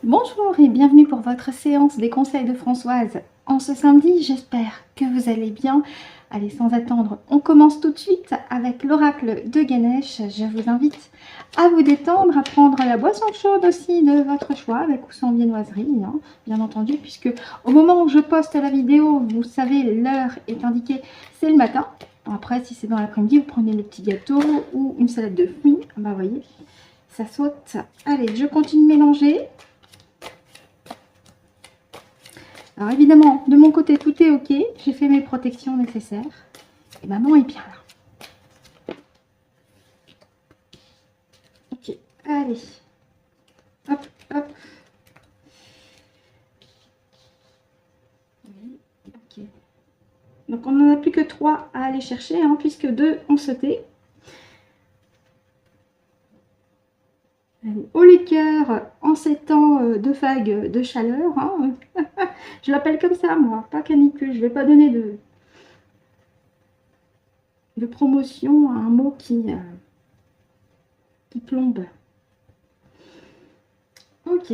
Bonjour et bienvenue pour votre séance des conseils de Françoise. En ce samedi, j'espère que vous allez bien. Allez, sans attendre, on commence tout de suite avec l'oracle de Ganesh. Je vous invite à vous détendre, à prendre la boisson chaude aussi de votre choix, avec ou sans viennoiserie, hein, bien entendu, puisque au moment où je poste la vidéo, vous savez, l'heure est indiquée, c'est le matin. Après, si c'est dans l'après-midi, vous prenez le petit gâteau ou une salade de fruits. Bah, vous voyez, ça saute. Allez, je continue de mélanger. Alors évidemment, de mon côté, tout est OK. J'ai fait mes protections nécessaires. Et maman est bien là. OK, allez. Hop, hop. Oui, OK. Donc on n'en a plus que 3 à aller chercher, hein, puisque 2 ont sauté. Allez, au liqueur, en ces temps de vagues de chaleur. Hein. Je l'appelle comme ça, moi, pas canicule. Je ne vais pas donner de promotion à un mot qui plombe. OK.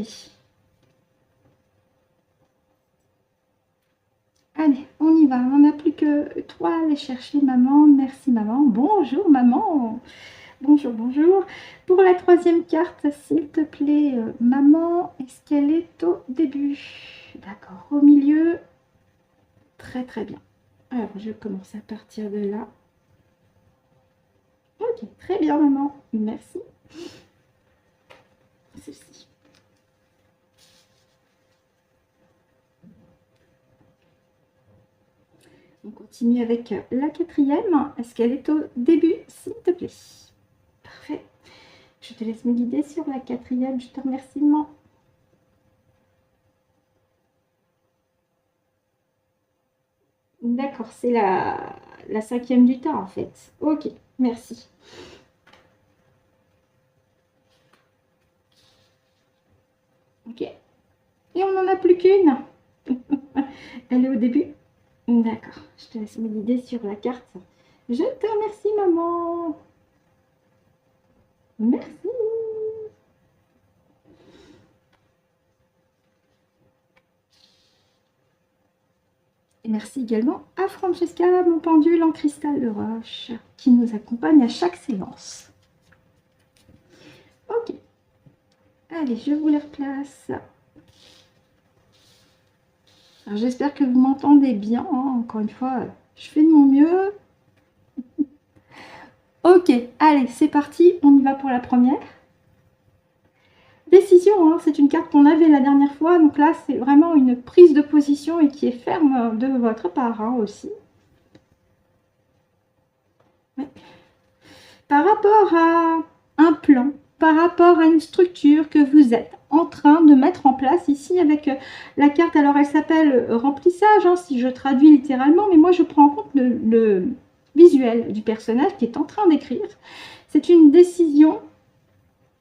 Allez, on y va. On n'a plus que 3 à aller chercher, maman. Merci, maman. Bonjour, maman. Bonjour, bonjour. Pour la troisième carte, s'il te plaît, maman, est-ce qu'elle est au début? D'accord, au milieu. Très, très bien. Alors, je commence à partir de là. Ok, très bien, maman. Merci. Ceci. On continue avec la quatrième. Est-ce qu'elle est au début, s'il te plaît? Parfait. Je te laisse me guider sur la quatrième. Je te remercie, maman. D'accord, c'est la cinquième du tas, en fait. Ok, merci. Ok. Et on n'en a plus qu'une. Elle est au début. D'accord, je te laisse me guider sur la carte. Je te remercie, maman. Merci. Et merci également à Francesca, mon pendule en cristal de roche, qui nous accompagne à chaque séance. Ok. Allez, je vous les replace. Alors, j'espère que vous m'entendez bien. Hein. Encore une fois, je fais de mon mieux. Ok, allez, c'est parti. On y va pour la première. Décision, hein, c'est une carte qu'on avait la dernière fois. Donc là, c'est vraiment une prise de position et qui est ferme de votre part hein, aussi. Ouais. Par rapport à un plan, par rapport à une structure que vous êtes en train de mettre en place ici avec la carte. Alors, elle s'appelle remplissage, hein, si je traduis littéralement. Mais moi, je prends en compte le visuel du personnage qui est en train d'écrire. C'est une décision.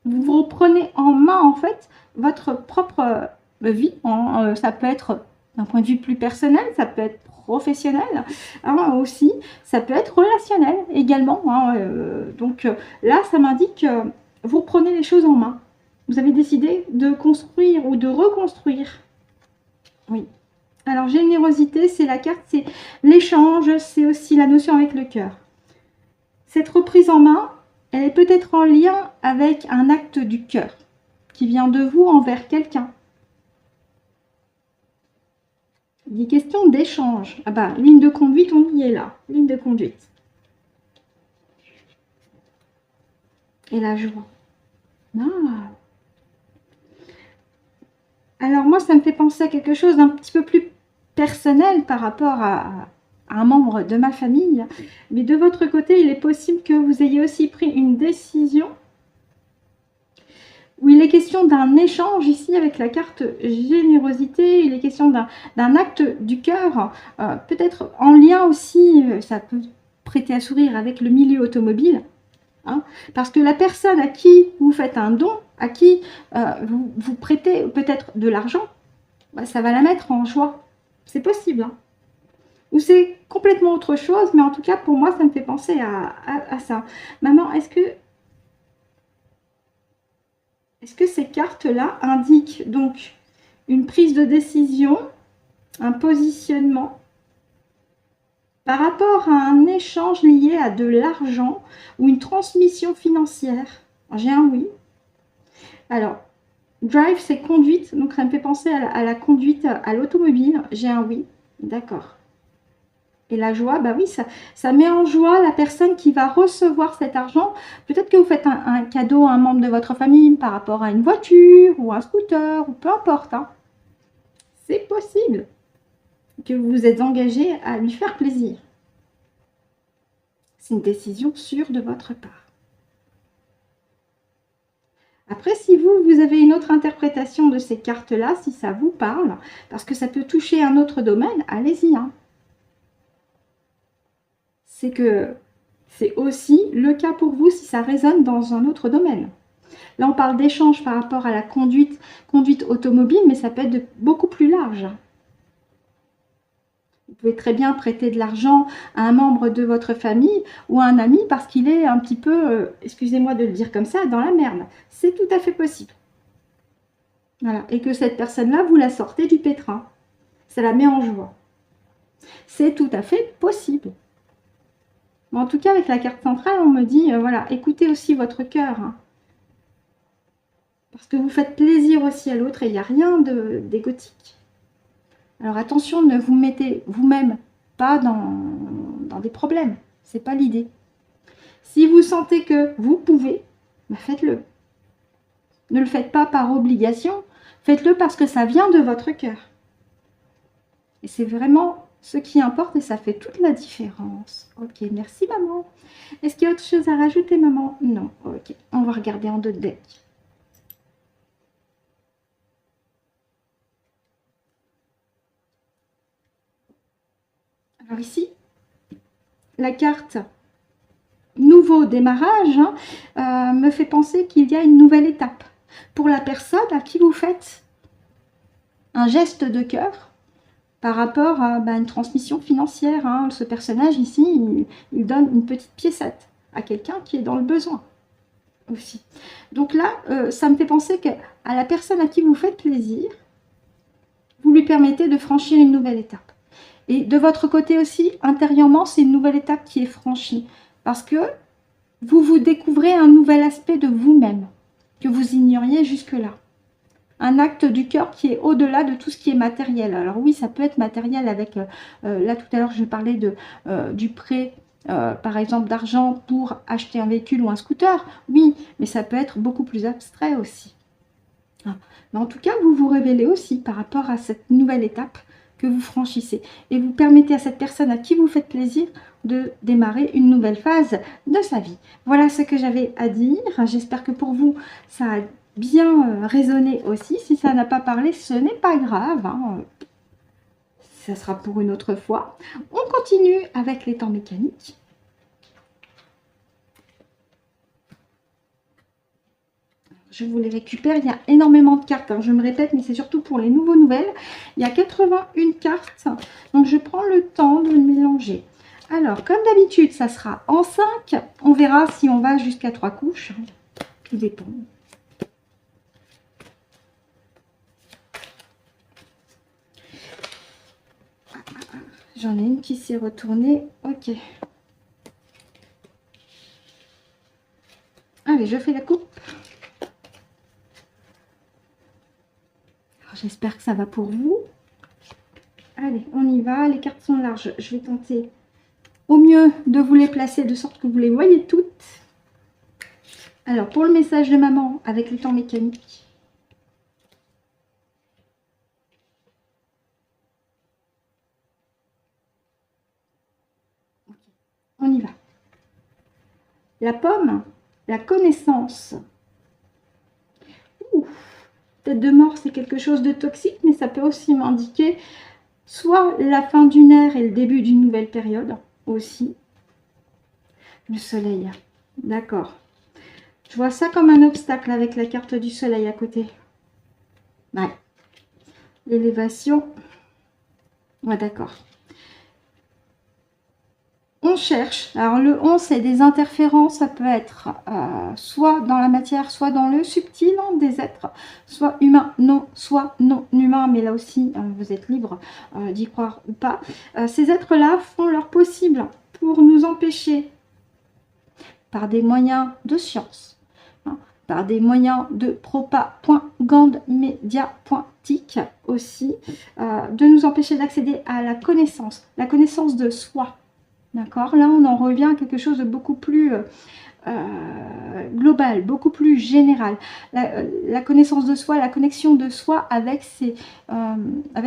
Vous reprenez en main, en fait, votre propre vie. Ça peut être d'un point de vue plus personnel, ça peut être professionnel hein, aussi, ça peut être relationnel également. Hein, donc là, ça m'indique que vous prenez les choses en main. Vous avez décidé de construire ou de reconstruire. Oui. Alors, générosité, c'est la carte, c'est l'échange, c'est aussi la notion avec le cœur. Cette reprise en main, elle est peut-être en lien avec un acte du cœur qui vient de vous envers quelqu'un. Il est question d'échange. Ah bah, ligne de conduite, on y est là. Ligne de conduite. Et la joie. Ah. Alors moi, ça me fait penser à quelque chose d'un petit peu plus personnel par rapport à un membre de ma famille. Mais de votre côté, il est possible que vous ayez aussi pris une décision où il est question d'un échange ici avec la carte générosité, il est question d'un acte du cœur, peut-être en lien aussi, ça peut prêter à sourire avec le milieu automobile, hein, parce que la personne à qui vous faites un don, à qui vous prêtez peut-être de l'argent, bah, ça va la mettre en joie, c'est possible. Hein. Ou c'est complètement autre chose, mais en tout cas pour moi ça me fait penser à ça. Maman, est-ce que Est-ce que ces cartes-là indiquent donc une prise de décision, un positionnement par rapport à un échange lié à de l'argent ou une transmission financière? J'ai un oui. Alors, drive, c'est conduite, donc ça me fait penser à la conduite, à l'automobile. J'ai un oui, d'accord. Et la joie, bah oui, ça met en joie la personne qui va recevoir cet argent. Peut-être que vous faites un cadeau à un membre de votre famille par rapport à une voiture ou un scooter, ou peu importe. Hein. C'est possible que vous vous êtes engagé à lui faire plaisir. C'est une décision sûre de votre part. Après, si vous avez une autre interprétation de ces cartes-là, si ça vous parle, parce que ça peut toucher un autre domaine, allez-y. Hein. C'est que c'est aussi le cas pour vous si ça résonne dans un autre domaine. Là, on parle d'échange par rapport à la conduite automobile, mais ça peut être beaucoup plus large. Vous pouvez très bien prêter de l'argent à un membre de votre famille ou à un ami parce qu'il est un petit peu, excusez-moi de le dire comme ça, dans la merde. C'est tout à fait possible. Voilà. Et que cette personne-là, vous la sortez du pétrin. Ça la met en joie. C'est tout à fait possible. Mais en tout cas, avec la carte centrale, on me dit, voilà, écoutez aussi votre cœur. Hein. Parce que vous faites plaisir aussi à l'autre et il n'y a rien d'égotique. Alors attention, ne vous mettez vous-même pas dans des problèmes. Ce n'est pas l'idée. Si vous sentez que vous pouvez, bah faites-le. Ne le faites pas par obligation. Faites-le parce que ça vient de votre cœur. Et c'est vraiment ce qui importe et ça fait toute la différence. Ok, merci maman. Est-ce qu'il y a autre chose à rajouter maman? Non, ok. On va regarder en deux decks. Alors ici, la carte nouveau démarrage me fait penser qu'il y a une nouvelle étape. Pour la personne à qui vous faites un geste de cœur par rapport à une transmission financière. Hein. Ce personnage ici, il donne une petite piécette à quelqu'un qui est dans le besoin aussi. Donc là, ça me fait penser qu'à la personne à qui vous faites plaisir, vous lui permettez de franchir une nouvelle étape. Et de votre côté aussi, intérieurement, c'est une nouvelle étape qui est franchie. Parce que vous découvrez un nouvel aspect de vous-même que vous ignoriez jusque-là. Un acte du cœur qui est au-delà de tout ce qui est matériel. Alors oui, ça peut être matériel avec, là tout à l'heure je parlais du prêt, par exemple d'argent pour acheter un véhicule ou un scooter. Oui, mais ça peut être beaucoup plus abstrait aussi. Mais en tout cas, vous vous révélez aussi par rapport à cette nouvelle étape que vous franchissez. Et vous permettez à cette personne à qui vous faites plaisir de démarrer une nouvelle phase de sa vie. Voilà ce que j'avais à dire. J'espère que pour vous, ça a bien résonné aussi. Si ça n'a pas parlé, ce n'est pas grave. Hein. Ça sera pour une autre fois. On continue avec les temps mécaniques. Je vous les récupère. Il y a énormément de cartes. Hein. Je me répète, mais c'est surtout pour les nouvelles. Il y a 81 cartes. Donc, je prends le temps de le mélanger. Alors, comme d'habitude, ça sera en 5. On verra si on va jusqu'à 3 couches. Tout dépend. J'en ai une qui s'est retournée. Ok. Allez, je fais la coupe. J'espère que ça va pour vous. Allez, on y va. Les cartes sont larges. Je vais tenter au mieux de vous les placer de sorte que vous les voyez toutes. Alors, pour le message de maman avec les temps mécaniques. Okay. On y va. La pomme, la connaissance. Ouf. Tête de mort, c'est quelque chose de toxique, mais ça peut aussi m'indiquer soit la fin d'une ère et le début d'une nouvelle période aussi. Le soleil, d'accord. Je vois ça comme un obstacle avec la carte du soleil à côté. Ouais. L'élévation. Ouais, d'accord. On on cherche. Alors le on, c'est des interférences, ça peut être soit dans la matière, soit dans le subtil, hein, des êtres, soit humains, non, soit non humains, mais là aussi, vous êtes libre d'y croire ou pas. Ces êtres-là font leur possible pour nous empêcher, par des moyens de science, hein, par des moyens de propagande médiatique aussi, de nous empêcher d'accéder à la connaissance de soi. D'accord? Là, on en revient à quelque chose de beaucoup plus global, beaucoup plus général. La connaissance de soi, la connexion de soi avec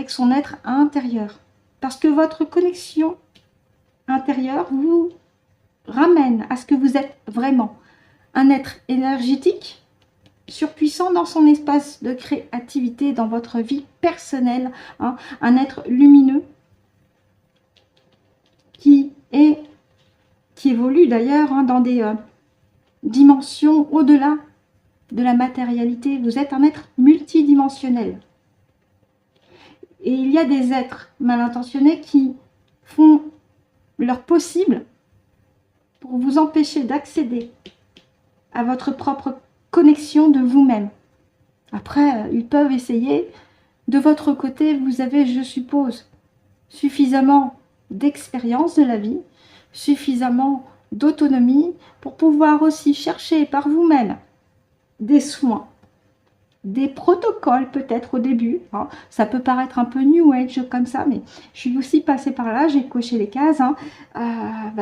son être intérieur. Parce que votre connexion intérieure vous ramène à ce que vous êtes vraiment. Un être énergétique, surpuissant dans son espace de créativité, dans votre vie personnelle. Hein, un être lumineux qui évolue d'ailleurs hein, dans des dimensions au-delà de la matérialité. Vous êtes un être multidimensionnel. Et il y a des êtres mal intentionnés qui font leur possible pour vous empêcher d'accéder à votre propre connexion de vous-même. Après, ils peuvent essayer. De votre côté, vous avez, je suppose, suffisamment d'expérience de la vie, suffisamment d'autonomie pour pouvoir aussi chercher par vous-même des soins, des protocoles peut-être au début. Hein. Ça peut paraître un peu New Age comme ça, mais je suis aussi passée par là, j'ai coché les cases, hein,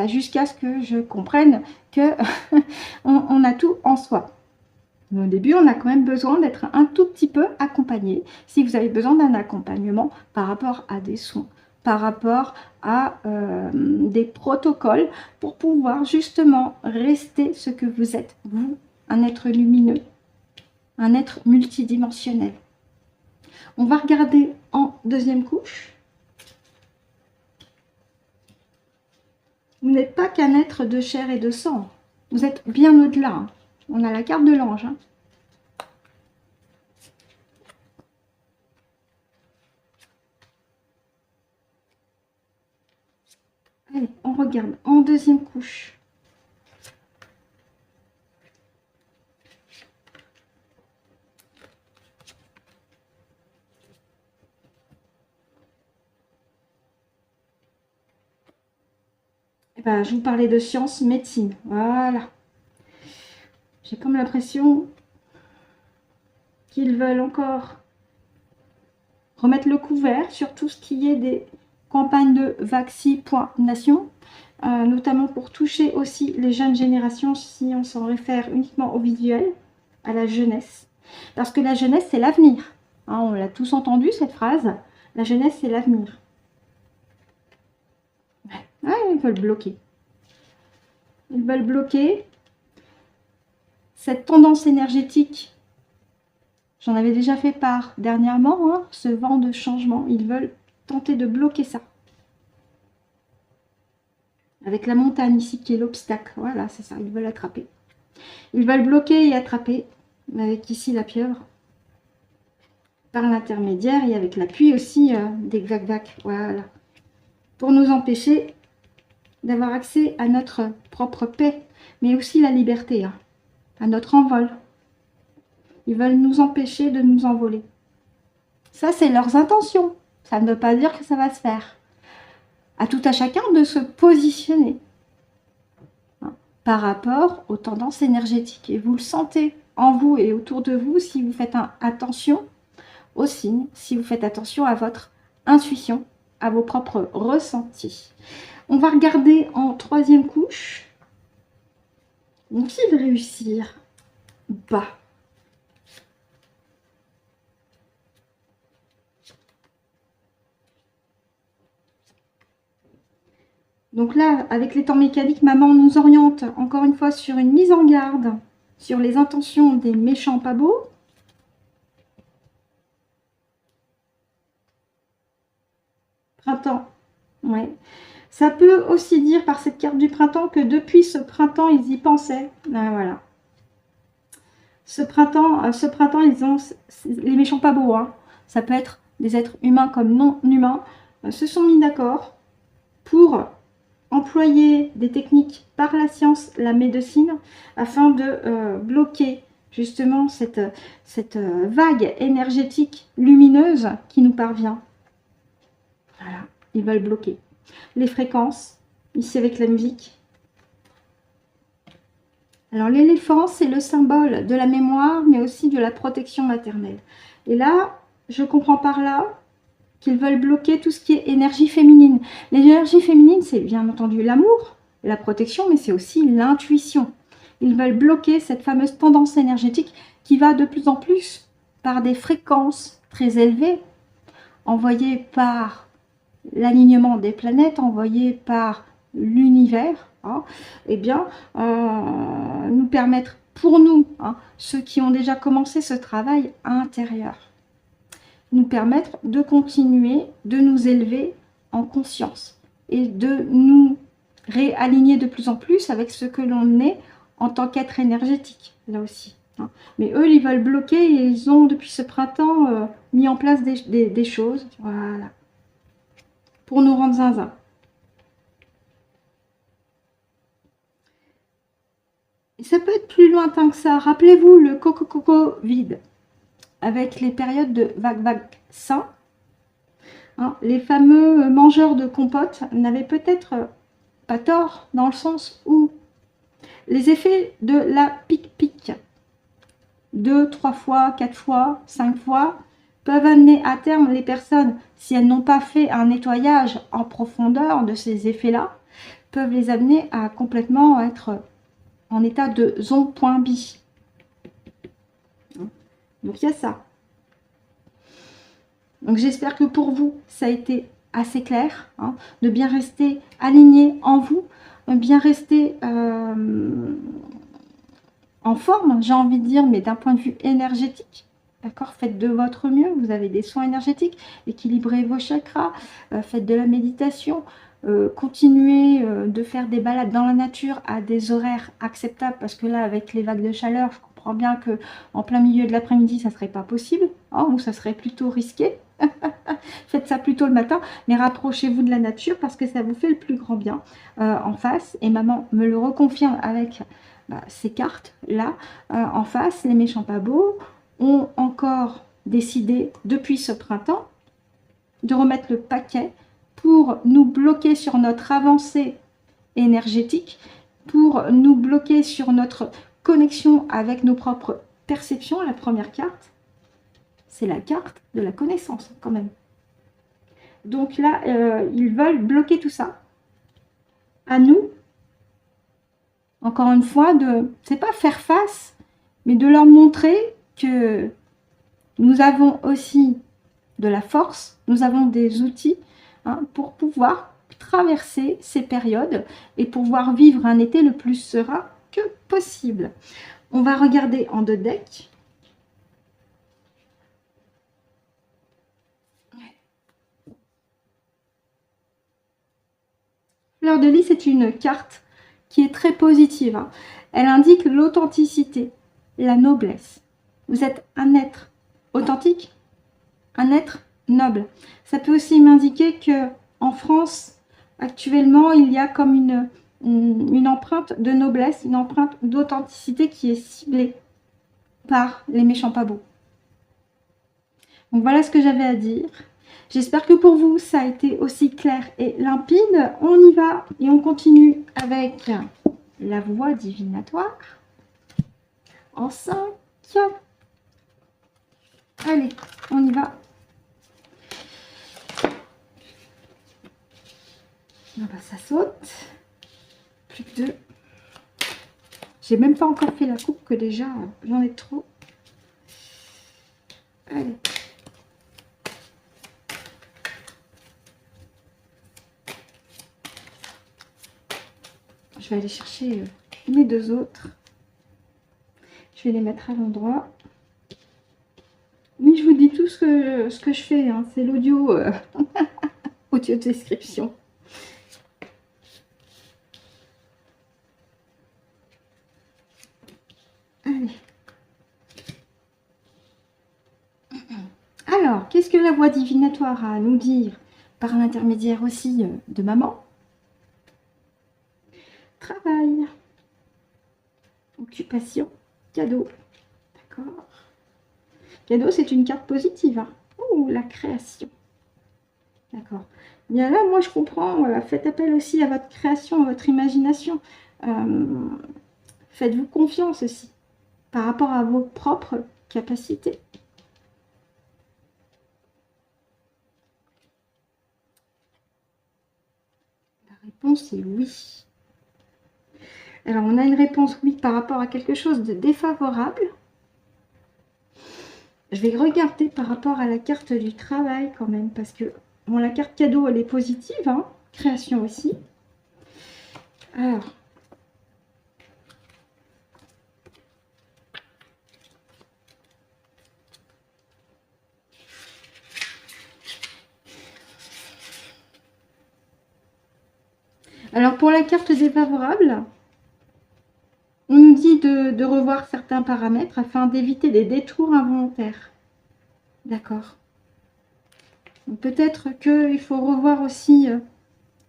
jusqu'à ce que je comprenne que on a tout en soi. Mais au début, on a quand même besoin d'être un tout petit peu accompagné. Si vous avez besoin d'un accompagnement par rapport à des soins, par rapport à des protocoles pour pouvoir justement rester ce que vous êtes, vous, un être lumineux, un être multidimensionnel. On va regarder en deuxième couche. Vous n'êtes pas qu'un être de chair et de sang. Vous êtes bien au-delà. Hein. On a la carte de l'ange. Hein. Allez, on regarde en deuxième couche. Je vous parlais de science, médecine. Voilà. J'ai comme l'impression qu'ils veulent encore remettre le couvert sur tout ce qui est des campagnes de vaccination, notamment pour toucher aussi les jeunes générations, si on s'en réfère uniquement au visuel, à la jeunesse. Parce que la jeunesse, c'est l'avenir. Hein, on l'a tous entendu, cette phrase. La jeunesse, c'est l'avenir. Ah, ils veulent bloquer. Ils veulent bloquer cette tendance énergétique. J'en avais déjà fait part dernièrement, hein, ce vent de changement. Ils veulent tenter de bloquer ça. Avec la montagne ici qui est l'obstacle. Voilà, c'est ça, ils veulent attraper. Ils veulent bloquer et attraper. Avec ici la pieuvre. Par l'intermédiaire et avec l'appui aussi des vac-vac. Voilà. Pour nous empêcher d'avoir accès à notre propre paix, mais aussi la liberté, hein, à notre envol. Ils veulent nous empêcher de nous envoler. Ça, c'est leurs intentions. Ça ne veut pas dire que ça va se faire. À tout à chacun de se positionner hein, par rapport aux tendances énergétiques. Et vous le sentez en vous et autour de vous si vous faites attention aux signes, si vous faites attention à votre intuition, à vos propres ressentis. On va regarder en troisième couche. Vont-ils réussir ou pas? Donc là, avec les temps mécaniques, maman nous oriente encore une fois sur une mise en garde, sur les intentions des méchants pas beaux. Printemps, ouais. Ça peut aussi dire par cette carte du printemps que depuis ce printemps, ils y pensaient. Ah, voilà. Ce printemps, ils ont les méchants pas beaux. Hein. Ça peut être des êtres humains comme non humains. Se sont mis d'accord pour employer des techniques par la science, la médecine, afin de bloquer justement cette vague énergétique lumineuse qui nous parvient. Voilà, ils veulent bloquer les fréquences, ici avec la musique. Alors l'éléphant, c'est le symbole de la mémoire, mais aussi de la protection maternelle. Et là, je comprends par là qu'ils veulent bloquer tout ce qui est énergie féminine. L'énergie féminine, c'est bien entendu l'amour, la protection, mais c'est aussi l'intuition. Ils veulent bloquer cette fameuse tendance énergétique qui va de plus en plus par des fréquences très élevées, envoyées par l'alignement des planètes, envoyées par l'univers, hein, eh bien, nous permettre, pour nous, hein, ceux qui ont déjà commencé ce travail intérieur, nous permettre de continuer, de nous élever en conscience et de nous réaligner de plus en plus avec ce que l'on est en tant qu'être énergétique, là aussi. Hein. Mais eux, ils veulent bloquer et ils ont, depuis ce printemps, mis en place des choses, voilà, pour nous rendre zinzin. Et ça peut être plus lointain que ça. Rappelez-vous le coco vide, avec les périodes de vaccin. Hein, les fameux mangeurs de compote n'avaient peut-être pas tort, dans le sens où les effets de la pique-pique, 2, 3 fois, 4 fois, 5 fois, peuvent amener à terme les personnes, si elles n'ont pas fait un nettoyage en profondeur de ces effets-là, peuvent les amener à complètement être en état de zombie. Donc il y a ça. Donc j'espère que pour vous, ça a été assez clair, hein, de bien rester aligné en vous, de bien rester en forme, j'ai envie de dire, mais d'un point de vue énergétique. D'accord, faites de votre mieux, vous avez des soins énergétiques, équilibrez vos chakras, faites de la méditation, continuez de faire des balades dans la nature à des horaires acceptables, parce que là, avec les vagues de chaleur, je comprends bien que en plein milieu de l'après-midi, ça ne serait pas possible, hein, ou ça serait plutôt risqué. Faites ça plutôt le matin, mais rapprochez-vous de la nature parce que ça vous fait le plus grand bien en face. Et maman me le reconfirme avec ces cartes-là. En face, les méchants pas beaux ont encore décidé depuis ce printemps de remettre le paquet pour nous bloquer sur notre avancée énergétique, pour nous bloquer sur notre connexion avec nos propres perceptions. La première carte, c'est la carte de la connaissance quand même. Donc là, ils veulent bloquer tout ça. À nous, encore une fois, c'est pas faire face, mais de leur montrer que nous avons aussi de la force, nous avons des outils pour pouvoir traverser ces périodes et pouvoir vivre un été le plus serein que possible. On va regarder en deux decks. Fleur de Lys, c'est une carte qui est très positive. Hein. Elle indique l'authenticité, la noblesse. Vous êtes un être authentique, un être noble. Ça peut aussi m'indiquer que en France, actuellement, il y a comme une empreinte de noblesse, une empreinte d'authenticité qui est ciblée par les méchants pas beaux. Donc voilà ce que j'avais à dire. J'espère que pour vous, ça a été aussi clair et limpide. On y va et on continue avec la voie divinatoire. En 5. Allez, on y va. Ah bah, ça saute. Plus que 2. J'ai même pas encore fait la coupe que déjà j'en ai trop. Allez. Je vais aller chercher mes deux autres. Je vais les mettre à l'endroit. Mais je vous dis tout ce que je fais. Hein. C'est l'audio audio description. Allez. Alors, qu'est-ce que la voie divinatoire a à nous dire par l'intermédiaire aussi de maman? travail. Occupation, cadeau. D'accord. Cadeau, c'est une carte positive. Hein. Oh, la création. D'accord. Bien là, moi, je comprends. Voilà, faites appel aussi à votre création, à votre imagination. Faites-vous confiance aussi par rapport à vos propres capacités. La réponse est oui. Alors, on a une réponse oui par rapport à quelque chose de défavorable. Je vais regarder par rapport à la carte du travail quand même, parce que bon, la carte cadeau, elle est positive, hein, création aussi. Alors, pour la carte défavorable, on nous dit de revoir certains paramètres afin d'éviter des détours involontaires. D'accord. Peut-être qu'il faut revoir aussi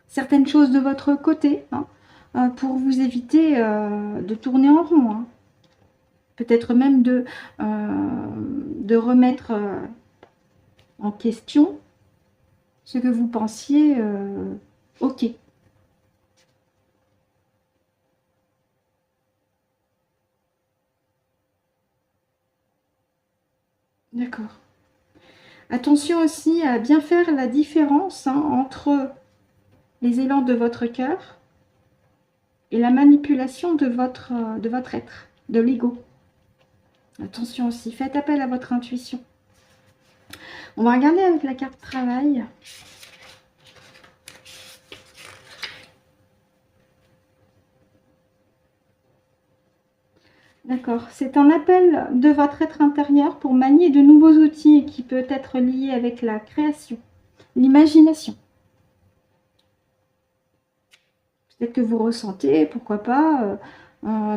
certaines choses de votre côté, hein, pour vous éviter de tourner en rond. Hein. Peut-être même de remettre en question ce que vous pensiez ok. D'accord. Attention aussi à bien faire la différence entre les élans de votre cœur et la manipulation de votre être, de l'ego. Attention aussi, faites appel à votre intuition. On va regarder avec la carte travail. D'accord, c'est un appel de votre être intérieur pour manier de nouveaux outils qui peut être lié avec la création, l'imagination. Peut-être que vous ressentez, pourquoi pas,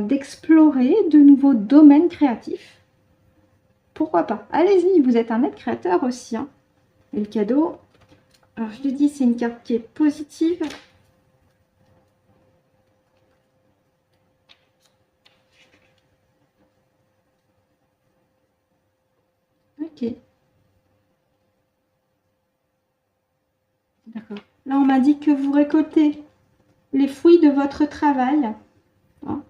d'explorer de nouveaux domaines créatifs. Pourquoi pas? Allez-y, vous êtes un être créateur aussi. Hein. Et le cadeau, alors je l'ai dit, c'est une carte qui est positive. Ok. D'accord. Là, on m'a dit que vous récoltez les fruits de votre travail. Hein,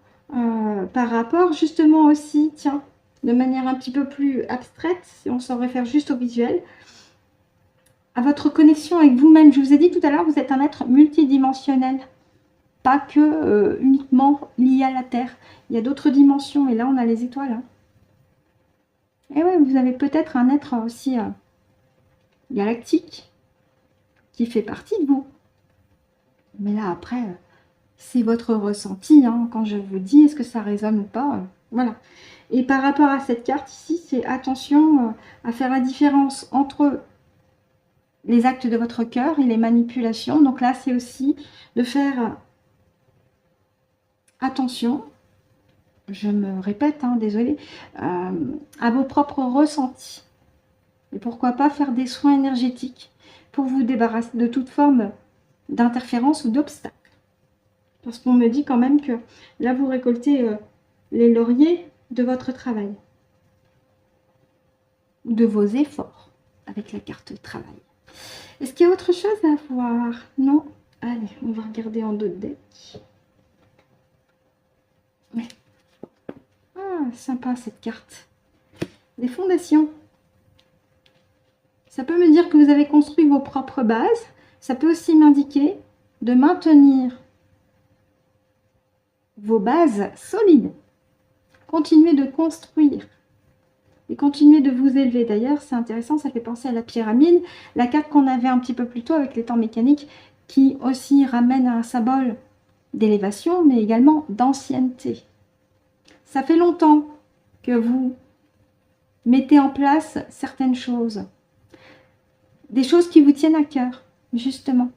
par rapport justement aussi, tiens, de manière un petit peu plus abstraite, si on s'en réfère juste au visuel, à votre connexion avec vous-même. Je vous ai dit tout à l'heure, vous êtes un être multidimensionnel, pas que uniquement lié à la Terre. Il y a d'autres dimensions, et là, on a les étoiles. Hein. Et oui, vous avez peut-être un être aussi galactique qui fait partie de vous. Mais là, après, c'est votre ressenti. Hein, quand je vous dis, est-ce que ça résonne ou pas voilà. Et par rapport à cette carte ici, c'est attention à faire la différence entre les actes de votre cœur et les manipulations. Donc là, c'est aussi de faire attention, je me répète, hein, désolée, à vos propres ressentis. Et pourquoi pas faire des soins énergétiques pour vous débarrasser de toute forme d'interférence ou d'obstacle. Parce qu'on me dit quand même que là, vous récoltez les lauriers de votre travail. De vos efforts avec la carte travail. Est-ce qu'il y a autre chose à voir? Non? Allez, on va regarder en d'autres decks. Ouais. Ah, sympa cette carte. Des fondations. Ça peut me dire que vous avez construit vos propres bases. Ça peut aussi m'indiquer de maintenir vos bases solides. Continuez de construire et continuez de vous élever. D'ailleurs, c'est intéressant, ça fait penser à la pyramide, la carte qu'on avait un petit peu plus tôt avec les temps mécaniques, qui aussi ramène à un symbole d'élévation, mais également d'ancienneté. Ça fait longtemps que vous mettez en place certaines choses, des choses qui vous tiennent à cœur, justement.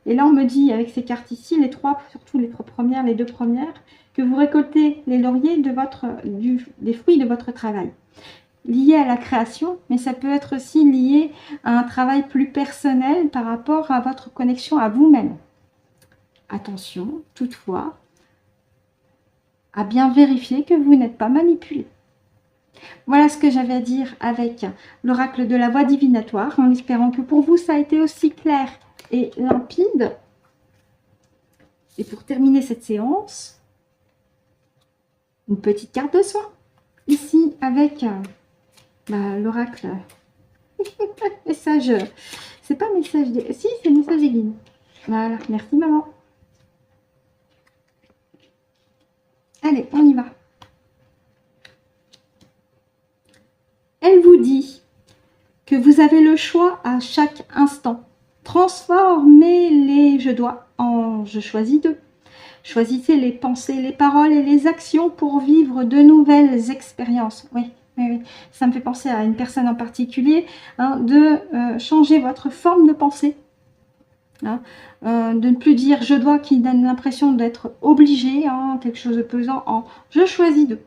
Et là, on me dit, avec ces cartes ici, les trois, surtout les trois premières, les deux premières, que vous récoltez les lauriers des fruits de votre travail, liés à la création, mais ça peut être aussi lié à un travail plus personnel par rapport à votre connexion à vous-même. Attention, toutefois, à bien vérifier que vous n'êtes pas manipulé. Voilà ce que j'avais à dire avec l'oracle de la voie divinatoire, en espérant que pour vous, ça a été aussi clair et limpide. Et pour terminer cette séance, une petite carte de soin, ici avec l'oracle. Message, c'est pas message des... Si, c'est message des guides. Voilà, merci maman. Allez, on y va. Elle vous dit que vous avez le choix à chaque instant. Transformez les je dois en je choisis de. Choisissez les pensées, les paroles et les actions pour vivre de nouvelles expériences. Oui, oui, oui. Ça me fait penser à une personne en particulier, hein, de changer votre forme de pensée. Hein, de ne plus dire je dois qui donne l'impression d'être obligé, hein, quelque chose de pesant, en je choisis de.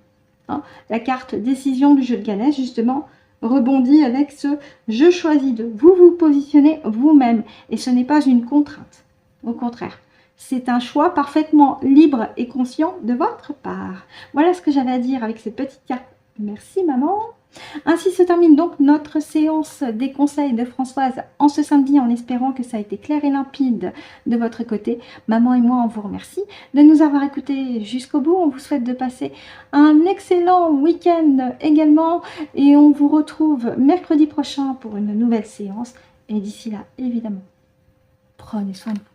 Hein. La carte décision du jeu de galets, justement, rebondit avec ce je choisis de. Vous vous positionnez vous-même et ce n'est pas une contrainte. Au contraire, c'est un choix parfaitement libre et conscient de votre part. Voilà ce que j'avais à dire avec ces petites cartes. Merci maman. Ainsi se termine donc notre séance des conseils de Françoise en ce samedi, en espérant que ça a été clair et limpide de votre côté. Maman et moi, on vous remercie de nous avoir écoutés jusqu'au bout. On vous souhaite de passer un excellent week-end également et on vous retrouve mercredi prochain pour une nouvelle séance. Et d'ici là, évidemment, prenez soin de vous.